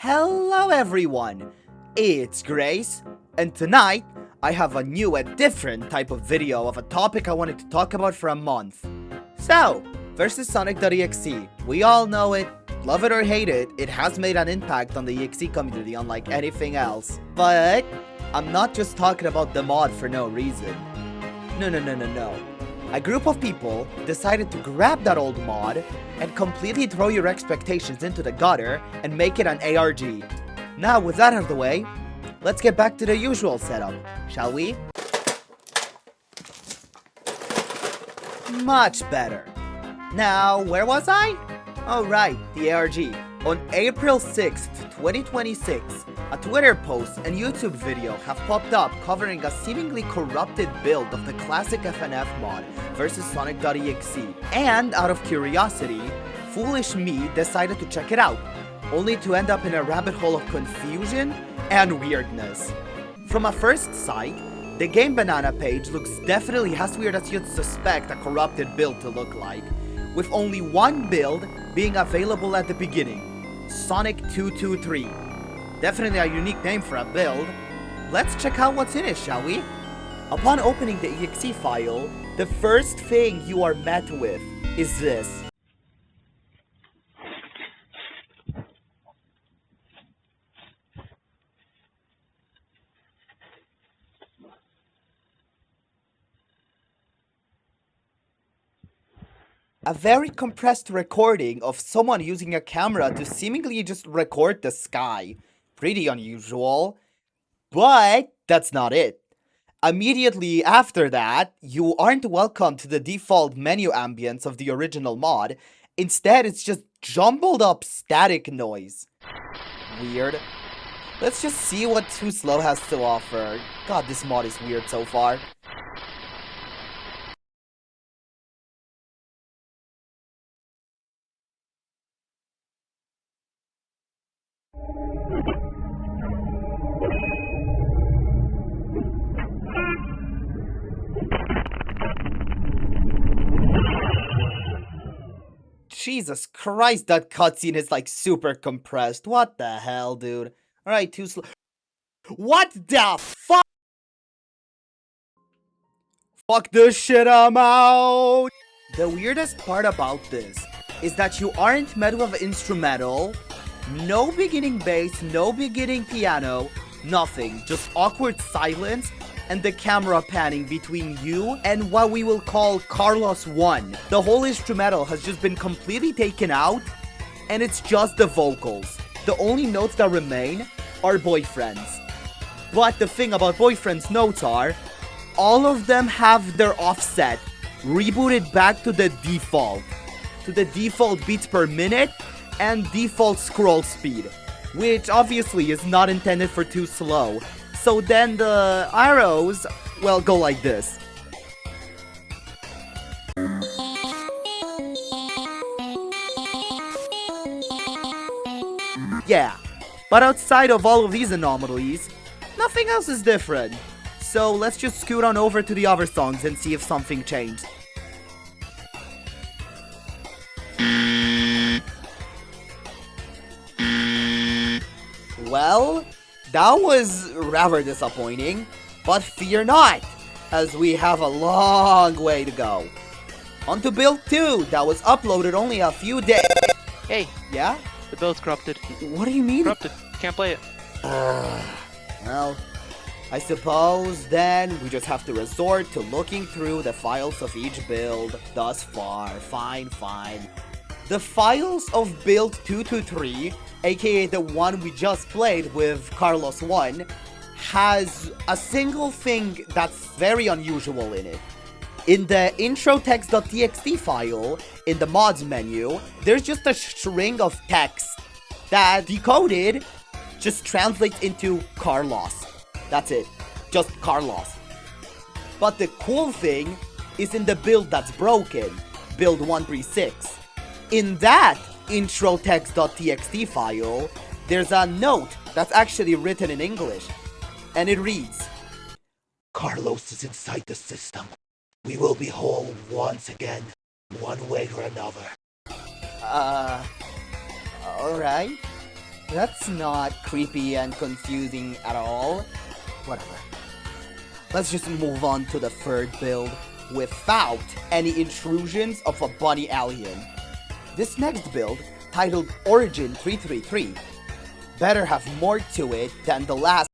Hello everyone, it's Grace, and tonight I have a new and different type of video of a topic I wanted to talk about for a month. So, versus Sonic.exe, we all know it, love it or hate it, it has made an impact on the EXE community unlike anything else. But, I'm not just talking about the mod for no reason. No. A group of people decided to grab that old mod and completely throw your expectations into the gutter and make it an ARG. Now, with that out of the way, let's get back to the usual setup, shall we? Much better. Now, where was I? Oh right, the ARG. On April 6th, 2026, a Twitter post and YouTube video have popped up covering a seemingly corrupted build of the classic FNF mod versus Sonic.exe. And out of curiosity, foolish me decided to check it out, only to end up in a rabbit hole of confusion and weirdness. From a first sight, the Game Banana page looks definitely as weird as you'd suspect a corrupted build to look like, with only one build being available at the beginning, Sonic 223. Definitely a unique name for a build. Let's check out what's in it, shall we? Upon opening the exe file, the first thing you are met with is this. A very compressed recording of someone using a camera to seemingly just record the sky. Pretty unusual. But that's not it. Immediately after that, you aren't welcome to the default menu ambience of the original mod. Instead, it's just jumbled up static noise. Weird. Let's just see what Too Slow has to offer. God, this mod is weird so far. Jesus Christ, that cutscene is like super compressed. What the hell, dude? Alright, Too Slow. What the fuck? Fuck this shit, I'm out! The weirdest part about this is that you aren't met with an instrumental, no beginning bass, no beginning piano, nothing. Just awkward silence and the camera panning between you and what we will call CArLOS 1. The whole instrumental has just been completely taken out, and it's just the vocals. The only notes that remain are Boyfriend's. But the thing about Boyfriend's notes are, all of them have their offset rebooted back to the default beats per minute and default scroll speed, which obviously is not intended for Too Slow. So then the arrows, well, go like this. Yeah, but outside of all of these anomalies, nothing else is different. So let's just scoot on over to the other songs and see if something changed. Well, that was rather disappointing, but fear not, as we have a long way to go. On to build 2, that was uploaded only a few days. Hey, Yeah? the build's corrupted. What do you mean? Corrupted. Can't play it. Well, I suppose then we just have to resort to looking through the files of each build thus far. Fine. The files of build 223, aka the one we just played with CArLOS 1, has a single thing that's very unusual in it. In the intro.text.txt file, in the mods menu, there's just a string of text that, decoded, just translates into CArLOS. That's it. Just CArLOS. But the cool thing is in the build that's broken, build 136. In that intro.text.txt file, there's a note that's actually written in English. And it reads, CArLOS is inside the system. We will be whole once again, one way or another. alright. That's not creepy and confusing at all. Whatever. Let's just move on to the third build without any intrusions of a bunny alien. This next build, titled Origin 333, better have more to it than the last.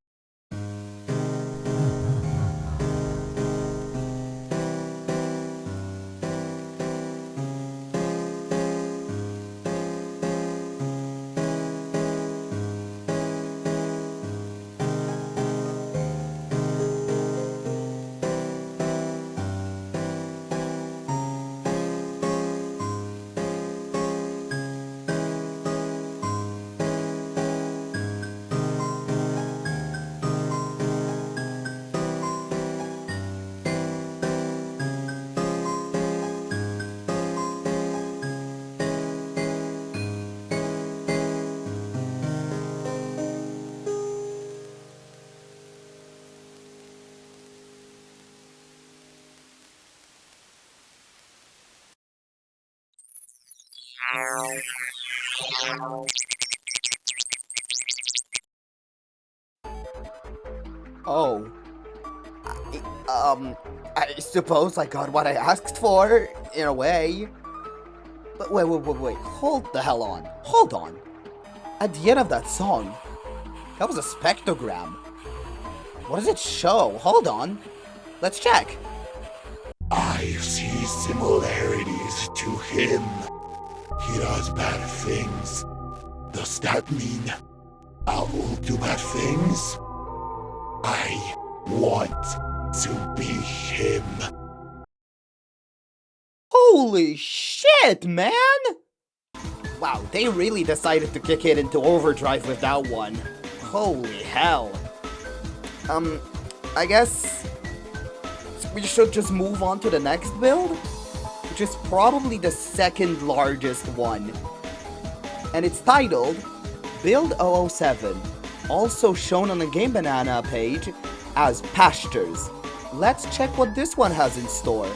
Oh. I suppose I got what I asked for, in a way. But wait, hold the hell on. Hold on. At the end of that song, that was a spectrogram. What does it show? Hold on. Let's check. I see similarities to him. He does bad things. Does that mean I will do bad things? I want to be him. Holy shit, man! Wow, they really decided to kick it into overdrive with that one. Holy hell. I guess we should just move on to the next build, which is probably the second largest one. And it's titled Build 007, also shown on the Game Banana page as Pastures. Let's check what this one has in store.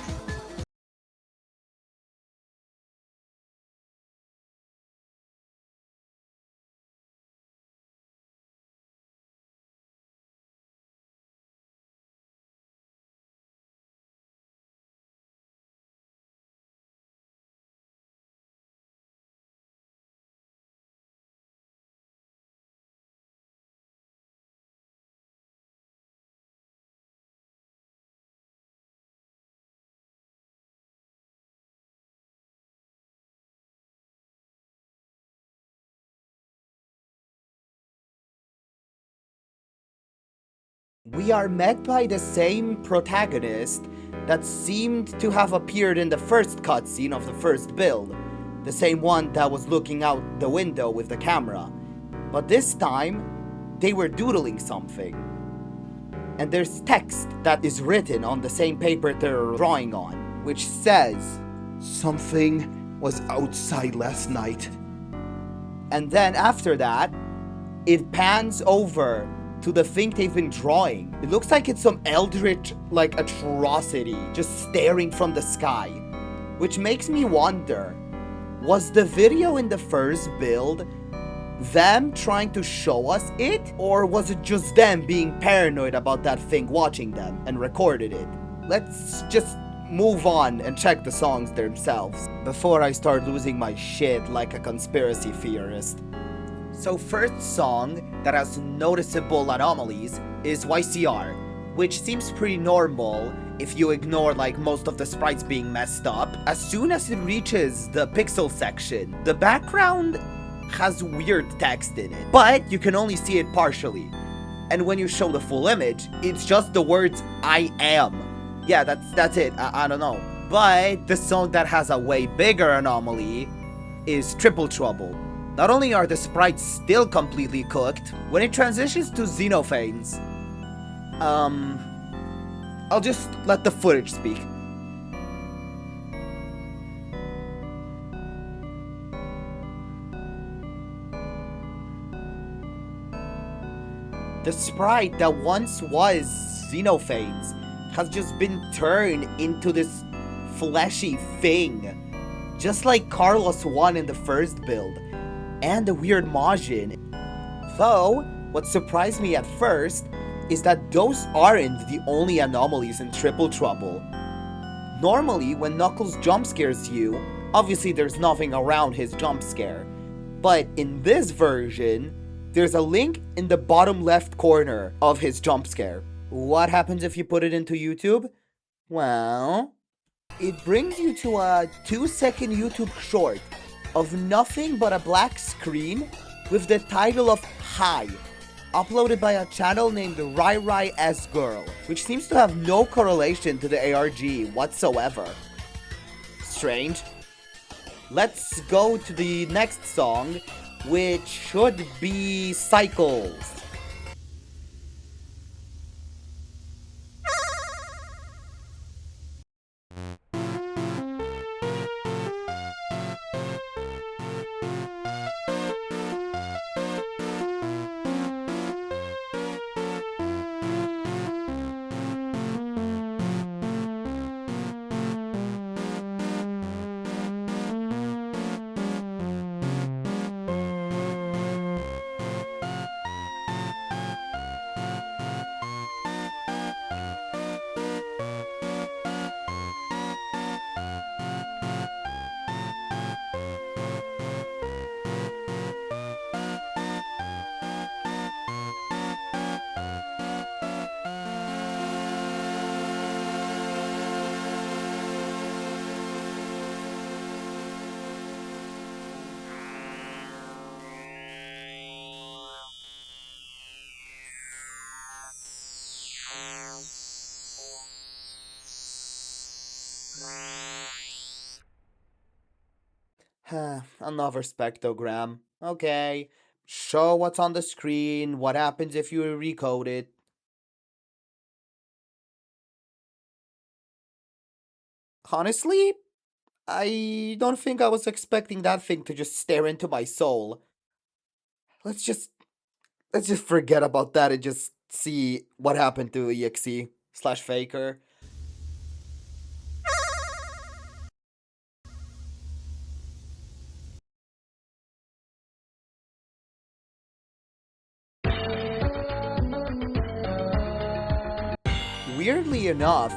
We are met by the same protagonist that seemed to have appeared in the first cutscene of the first build, the same one that was looking out the window with the camera. But this time, they were doodling something. And there's text that is written on the same paper they're drawing on, which says, Something was outside last night. and then after that, it pans over to the thing they've been drawing. It looks like it's some eldritch, like, atrocity just staring from the sky. Which makes me wonder, was the video in the first build them trying to show us it? Or was it just them being paranoid about that thing watching them and recorded it? Let's just move on and check the songs themselves before I start losing my shit like a conspiracy theorist. So first song that has noticeable anomalies is YCR, which seems pretty normal if you ignore like most of the sprites being messed up. As soon as it reaches the pixel section, the background has weird text in it, but you can only see it partially. And when you show the full image, it's just the words I am. Yeah, that's it. I don't know. But the song that has a way bigger anomaly is Triple Trouble. Not only are the sprites still completely cooked, when it transitions to Xenophanes, I'll just let the footage speak. The sprite that once was Xenophanes has just been turned into this fleshy thing, just like CArLOS 1 in the first build. And the weird Majin. Though, what surprised me at first is that those aren't the only anomalies in Triple Trouble. Normally, when Knuckles jump scares you, obviously there's nothing around his jump scare. But in this version, there's a link in the bottom left corner of his jump scare. What happens if you put it into YouTube? Well, it brings you to a 2-second YouTube short of nothing but a black screen with the title of Hi, uploaded by a channel named Rai S Girl, which seems to have no correlation to the ARG whatsoever. Strange. Let's go to the next song, which should be Cycles. Another spectrogram. Okay. Show what's on the screen, what happens if you recode it. Honestly, I don't think I was expecting that thing to just stare into my soul. Let's just forget about that and just see what happened to EXE/Faker. Weirdly enough,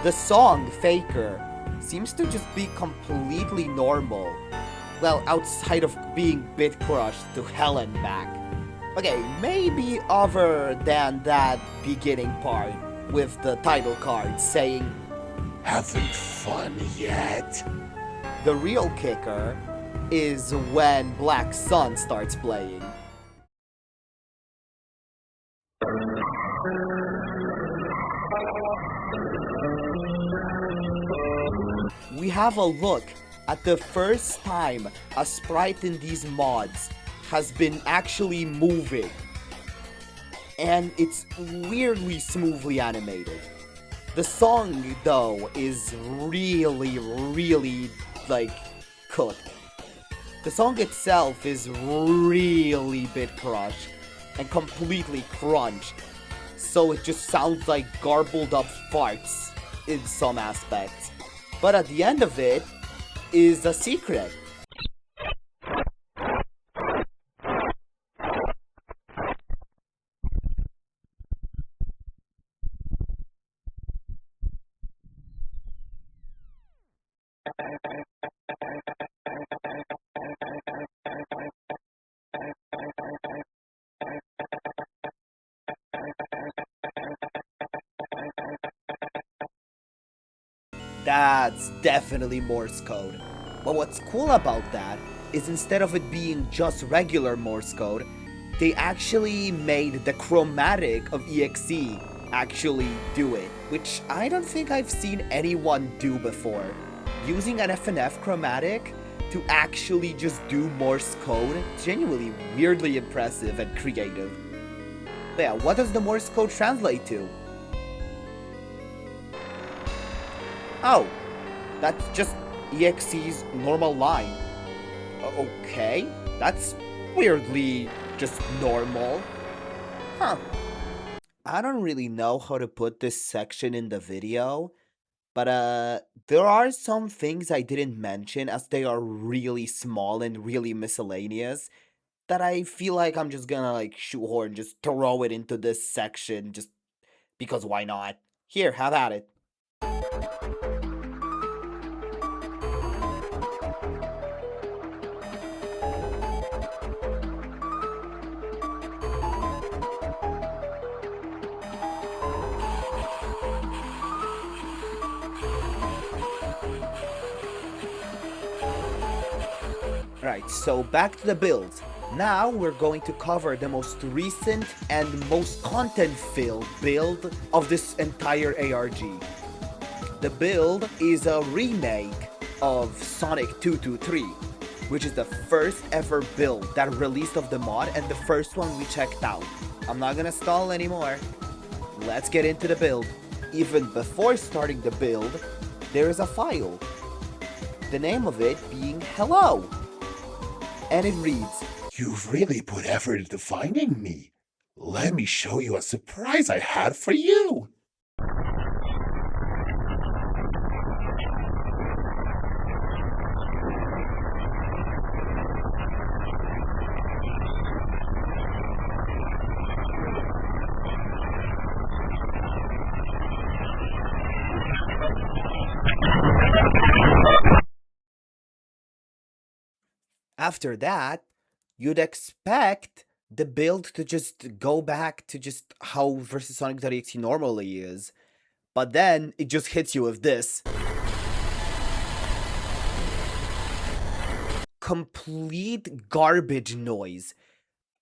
the song Faker seems to just be completely normal. Well, outside of being bit crushed to hell and back. Okay, maybe other than that beginning part with the title card saying, Having fun yet? the real kicker is when Black Sun starts playing. We have a look at the first time a sprite in these mods has been actually moving. And it's weirdly smoothly animated. The song, though, is really, like, cooked. The song itself is really bit crushed and completely crunched. So it just sounds like garbled up farts in some aspects. But at the end of it is a secret. That's definitely Morse code. But what's cool about that is instead of it being just regular Morse code, they actually made the chromatic of EXE actually do it, which I don't think I've seen anyone do before. Using an FNF chromatic to actually just do Morse code, genuinely weirdly impressive and creative. But yeah, what does the Morse code translate to? Oh, that's just EXE's normal line. Okay, that's weirdly just normal. Huh. I don't really know how to put this section in the video, but there are some things I didn't mention as they are really small and really miscellaneous. that I feel like I'm just gonna like shoehorn, just throw it into this section, just because why not? Here, have at it. Right, so back to the build. Now we're going to cover the most recent and most content-filled build of this entire ARG. The build is a remake of Sonic 223, which is the first ever build that released of the mod and the first one we checked out. I'm not gonna stall anymore. Let's get into the build. Even before starting the build, there is a file. The name of it being Hello. And it reads, You've really put effort into finding me. Let me show you a surprise I had for you. after that, you'd expect the build to just go back to just how versus Sonic.exe normally is. But then it just hits you with this. Complete garbage noise,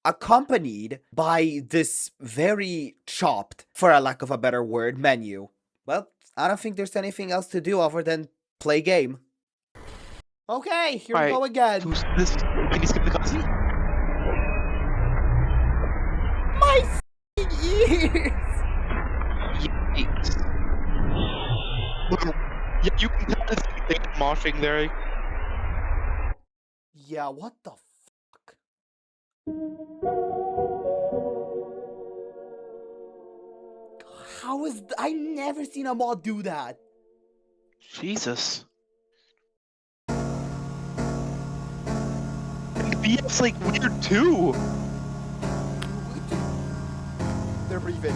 accompanied by this very chopped, for a lack of a better word, menu. Well, I don't think there's anything else to do other than play game. Okay, here we go again. Who's this? Can you skip the cutscene? My ears! Yikes. Yeah, you can tell it's like moshing there. Yeah, what the fuck? How is I never seen a mod do that. Jesus. And the BF's like weird too. They're breathing.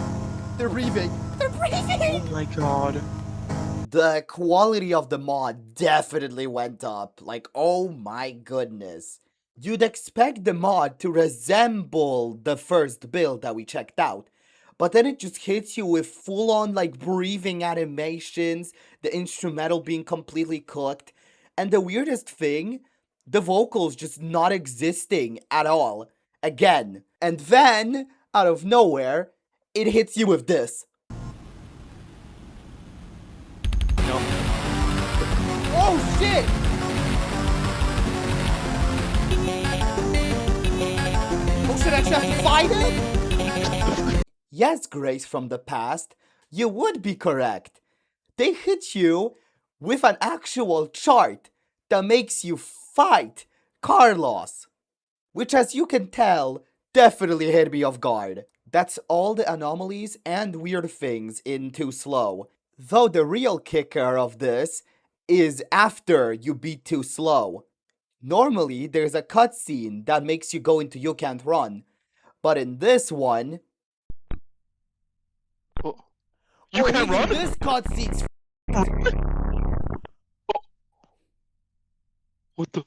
They're breathing. They're breathing. Oh my god. The quality of the mod definitely went up. Like, oh my goodness. You'd expect the mod to resemble the first build that we checked out. But then it just hits you with full-on, like, breathing animations, the instrumental being completely cooked, and the weirdest thing, the vocals just not existing at all. Again. And then, out of nowhere, it hits you with this. No. Oh shit! Oh shit, I actually have to fight it? Yes, Grace from the past, you would be correct. They hit you with an actual chart that makes you fight CArLOS, which, as you can tell, definitely hit me off guard. That's all the anomalies and weird things in Too Slow. Though the real kicker of this is after you beat Too Slow. Normally, there's a cutscene that makes you go into You Can't Run. But in this one... Oh. You can't run? This cutscene's... What the?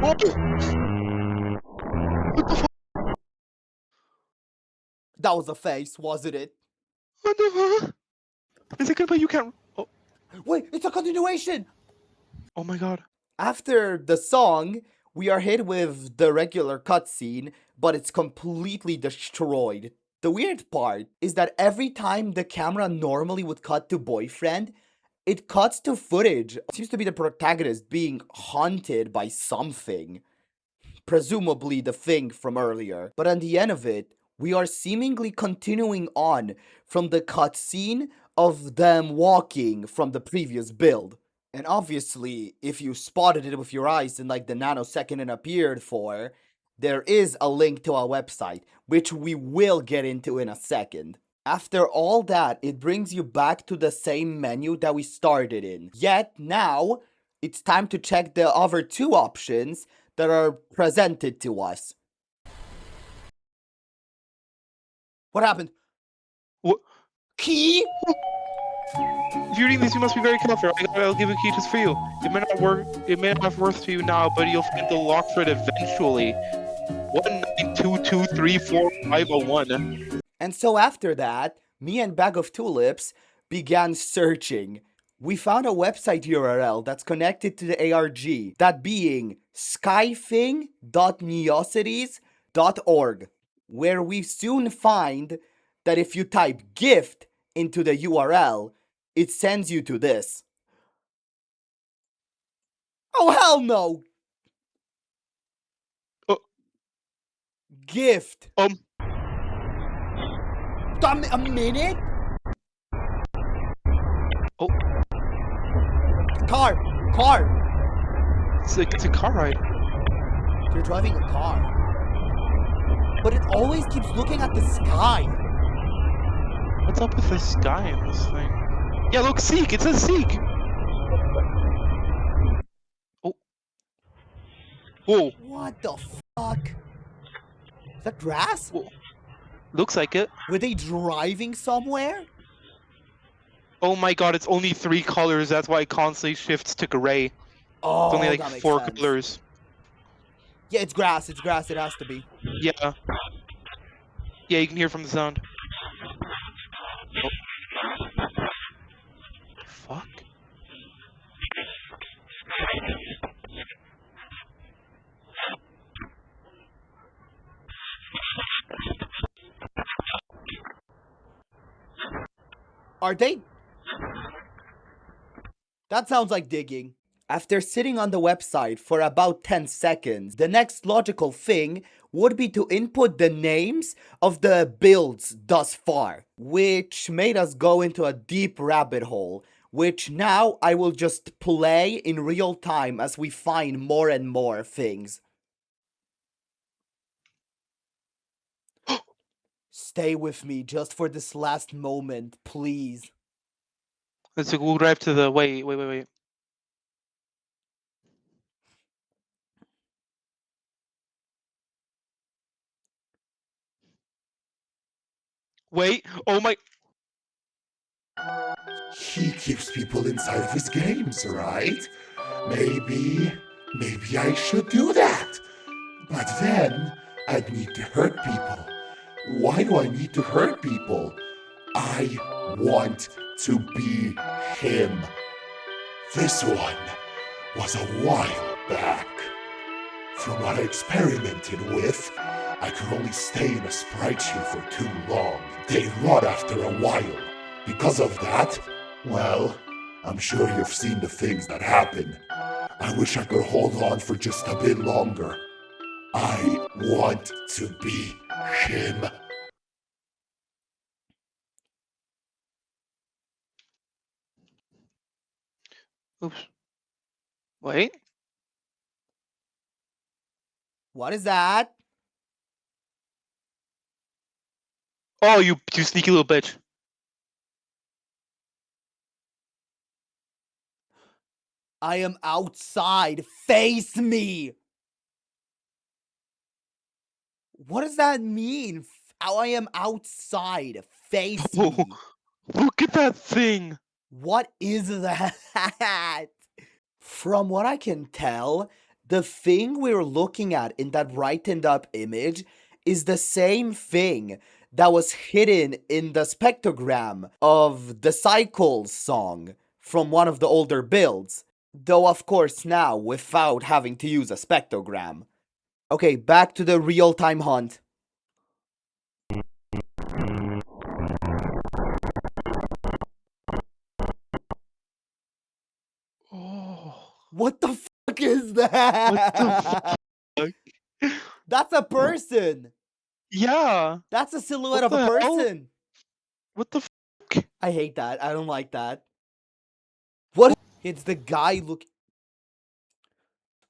What the fuck? That was a face, wasn't it? What the fuck? Is it gonna play You Can't... Oh. Wait, it's a continuation! Oh my god. After the song, we are hit with the regular cutscene, but it's completely destroyed. The weird part is that every time the camera normally would cut to boyfriend, it cuts to footage. It seems to be the protagonist being haunted by something. Presumably the thing from earlier. But at the end of it, we are seemingly continuing on from the cutscene of them walking from the previous build. And obviously, if you spotted it with your eyes in like the nanosecond it appeared for, there is a link to our website, which we will get into in a second. After all that, it brings you back to the same menu that we started in. Yet now, it's time to check the other two options that are presented to us. What happened? What? Key? If you're reading this, you must be very careful. I'll give a key just for you. It may not work. It may not have worth to you now, but you'll find the lock for it eventually. 192234501. And so after that, me and BagofTulipz began searching. We found a website URL that's connected to the ARG, that being skyfing.neocities.org, where we soon find that if you type gift into the URL, it sends you to this. Oh, hell no! Gift. A minute? Oh. Car! It's a car ride. You're driving a car. But it always keeps looking at the sky. What's up with the sky in this thing? Yeah, look, Seek! It says Seek! Oh. Whoa. What the fuck? Is that grass? Whoa. Looks like it. Were they driving somewhere? Oh my god, it's only 3 colors, that's why it constantly shifts to gray. Oh, It's only like that makes 4 sense. colors. Yeah, it's grass, it has to be. Yeah. Yeah, you can hear from the sound. Oh. Fuck. Are they? That sounds like digging. After sitting on the website for about 10 seconds, the next logical thing would be to input the names of the builds thus far, which made us go into a deep rabbit hole, which now I will just play in real time as we find more and more things. Stay with me just for this last moment, please. Let's go drive to the... Wait. Wait, oh my... He keeps people inside of his games, right? Maybe I should do that. But then I'd need to hurt people. Why do I need to hurt people? I want to be him. This one was a while back. From what I experimented with, I could only stay in a sprite sheet for too long. They'd rot after a while. Because of that, well, I'm sure you've seen the things that happen. I wish I could hold on for just a bit longer. I want to be him. Oops. Wait. What is that? Oh, you sneaky little bitch. I am outside. Face me. What does that mean? I am outside. Face me. Look at that thing. What is that? From what I can tell, the thing we're looking at in that brightened up image is the same thing that was hidden in the spectrogram of the Cycles song from one of the older builds. Though of course now without having to use a spectrogram. Okay, back to the real-time hunt. Oh. What the fuck is that? What the fuck? That's a person. Yeah. That's a silhouette What of a the hell? person. What the fuck? I hate that. I don't like that. What? It's the guy look.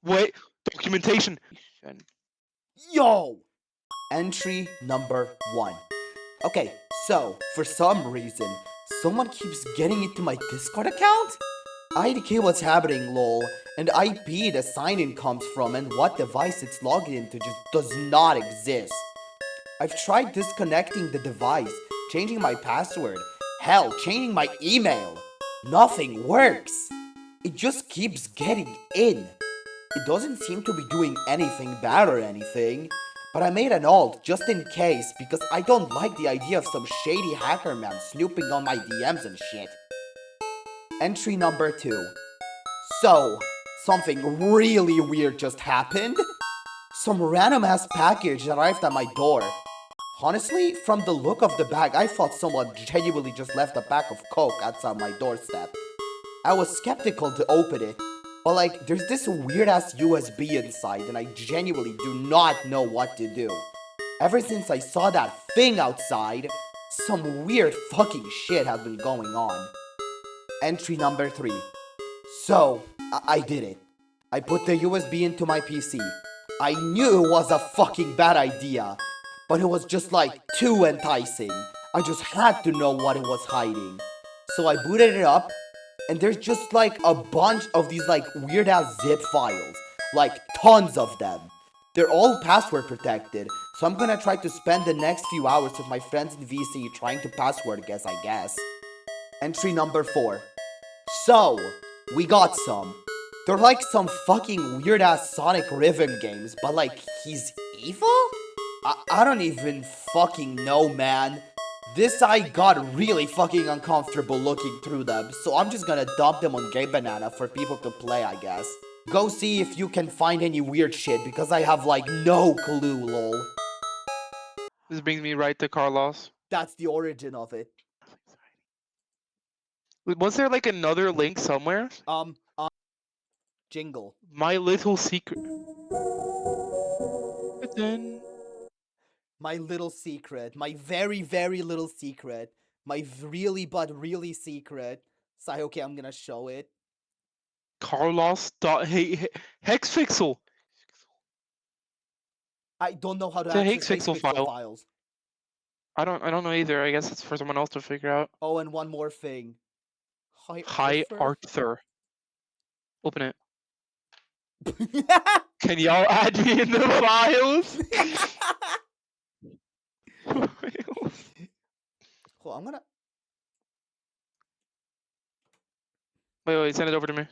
Wait. Documentation. Yo! Entry number 1. Okay, so for some reason, someone keeps getting into my Discord account? I indicate what's happening, lol, and IP the sign-in comes from and what device it's logged into just does not exist. I've tried disconnecting the device, changing my password, hell, changing my email. Nothing works. It just keeps getting in. It doesn't seem to be doing anything bad or anything, but I made an alt just in case because I don't like the idea of some shady hacker man snooping on my DMs and shit. Entry number 2. So, something really weird just happened. Some random ass package arrived at my door. Honestly, from the look of the bag, I thought someone genuinely just left a pack of coke outside my doorstep. I was skeptical to open it, but like, there's this weird ass USB inside and I genuinely do not know what to do. Ever since I saw that thing outside, some weird fucking shit has been going on. Entry number 3. So, I did it. I put the USB into my PC. I knew it was a fucking bad idea, but it was just like too enticing. I just had to know what it was hiding. So I booted it up, and there's just like a bunch of these like weird ass zip files. Like tons of them. They're all password protected, so I'm gonna try to spend the next few hours with my friends in VC trying to password guess, I guess. Entry number 4. So, we got some. They're like some fucking weird ass Sonic rhythm games, but like he's evil? I don't even fucking know, man. This I got really fucking uncomfortable looking through them, so I'm just gonna dump them on Game Banana for people to play, I guess. Go see if you can find any weird shit, because I have like no clue, lol. This brings me right to CArLOS. That's the origin of it. Was there like another link somewhere? Jingle. My little secret. But then My little secret. My very, very little secret. My really, but really secret. So, okay, I'm gonna show it. CArLOS dot hexpixel. I don't know how to It's a access hexpixel hexpixel file. files. I don't know either. I guess it's for someone else to figure out. Oh, and one more thing. Hi Arthur? Arthur. Open it. Can y'all add me in the files? Hold on, I'm gonna. Wait, send it over to me.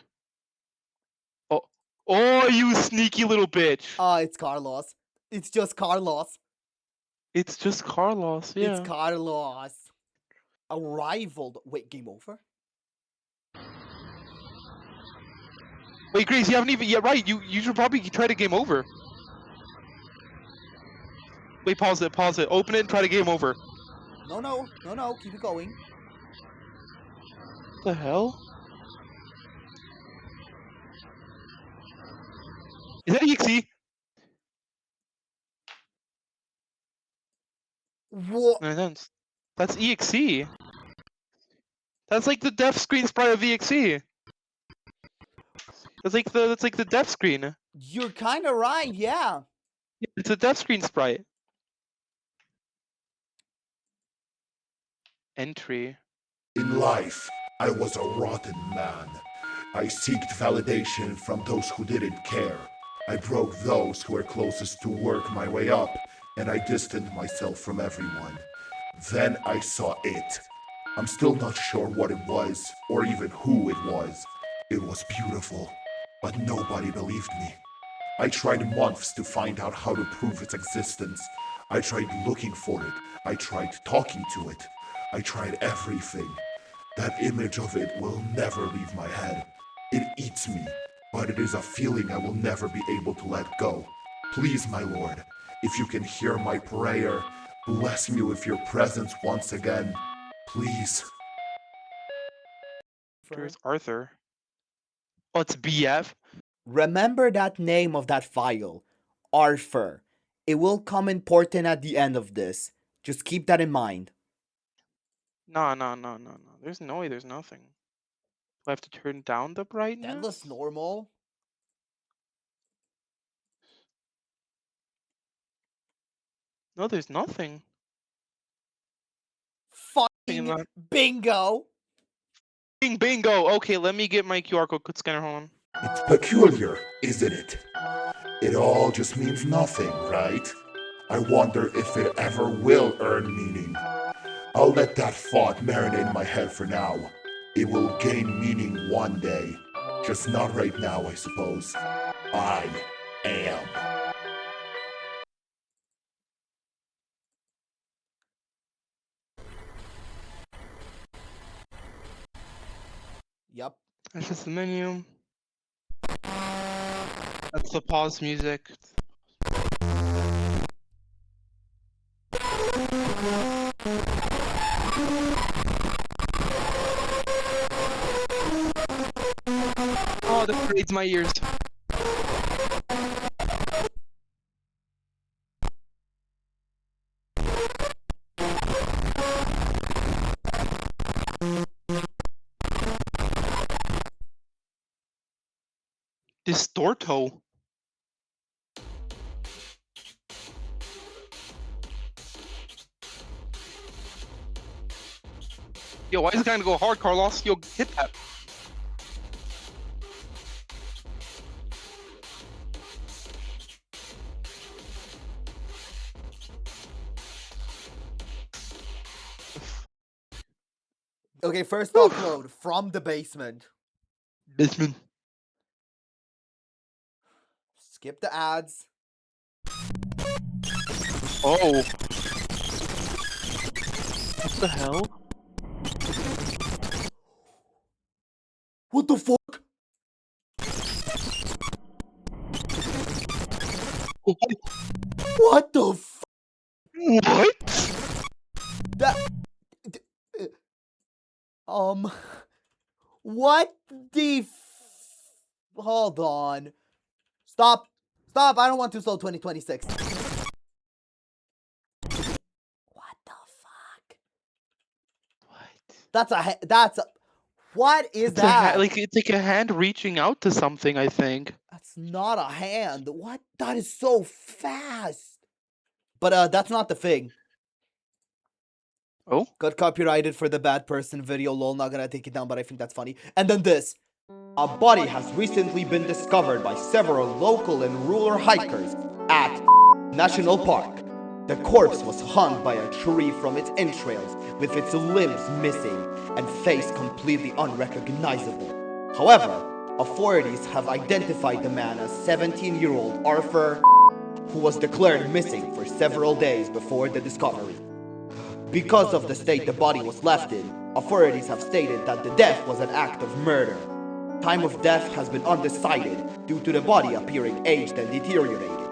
Oh, you sneaky little bitch. It's CArLOS. It's just CArLOS. It's just CArLOS, yeah. It's CArLOS. Arrival. Wait, game over? Wait, Grace, you haven't even. Yeah, right. You should probably try to game over. Wait, pause it. Open it and try to game over. No. Keep it going. What the hell? Is that EXE? What? No, that's EXE. That's like the death screen sprite of EXE. That's like the death screen. You're kind of right, yeah. It's a death screen sprite. Entry. In life, I was a rotten man. I seeked validation from those who didn't care. I broke those who were closest to work my way up, and I distanced myself from everyone. Then I saw it. I'm still not sure what it was, or even who it was. It was beautiful, but nobody believed me. I tried months to find out how to prove its existence. I tried looking for it. I tried talking to it. I tried everything. That image of it will never leave my head. It eats me, but it is a feeling I will never be able to let go. Please, my lord, if you can hear my prayer, bless me with your presence once again. Please. There's Arthur. Oh, it's BF? Remember that name of that file. Arthur. It will come important at the end of this. Just keep that in mind. No. There's no way, there's nothing. Do I have to turn down the brightness? That looks normal. No, there's nothing. Fucking bingo. Bingo. Okay, let me get my QR code scanner. Hold on. It's peculiar, isn't it? It all just means nothing, right? I wonder if it ever will earn meaning. I'll let that thought marinate in my head for now. It will gain meaning one day. Just not right now, I suppose. I am. Yep. That's just the menu. That's the pause music. Oh, that grades my ears. Distorto. Yo, why is it gonna go hard, CArLOS? Yo, hit that. Okay, first upload from the basement. Basement. Skip the ads. Oh. What the hell? What the fuck? What the f? What? That. What the f? Hold on. Stop. Stop. I don't want to slow 2026. What the fuck? What? That's a. What is It's that? it's like a hand reaching out to something, I think. That's not a hand. What? That is so fast. But that's not the thing. Oh? Got copyrighted for the bad person video. Lol, not gonna take it down, but I think that's funny. And then this. A body has recently been discovered by several local and rural hikers at National Park. The corpse was hung by a tree from its entrails, with its limbs missing and face completely unrecognizable. However, authorities have identified the man as 17-year-old Arthur, who was declared missing for several days before the discovery. Because of the state the body was left in, authorities have stated that the death was an act of murder. Time of death has been undecided due to the body appearing aged and deteriorated,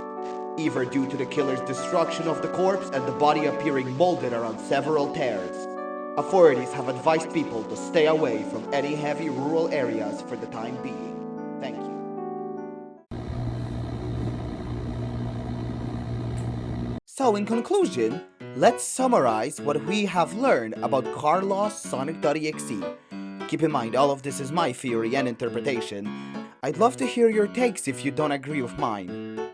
either due to the killer's destruction of the corpse and the body appearing molded around several tears. Authorities have advised people to stay away from any heavy rural areas for the time being. Thank you. So in conclusion, let's summarize what we have learned about CArLOS Sonic.exe. Keep in mind, all of this is my theory and interpretation. I'd love to hear your takes if you don't agree with mine.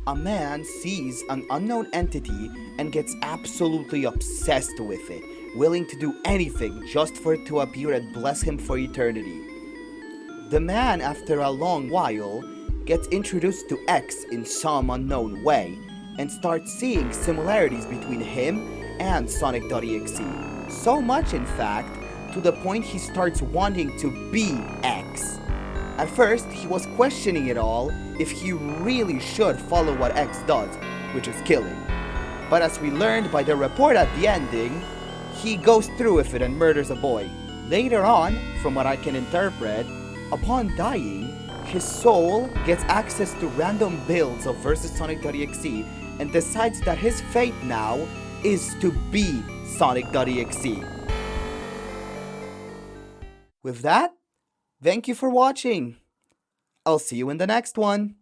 A man sees an unknown entity and gets absolutely obsessed with it, willing to do anything just for it to appear and bless him for eternity. The man, after a long while, gets introduced to X in some unknown way, and starts seeing similarities between him and Sonic.exe. So much, in fact, to the point he starts wanting to be X. At first, he was questioning it all if he really should follow what X does, which is killing. But as we learned by the report at the ending, he goes through with it and murders a boy. Later on, from what I can interpret, upon dying, his soul gets access to random builds of versus Sonic.exe and decides that his fate now is to be Sonic.exe. With that, thank you for watching. I'll see you in the next one.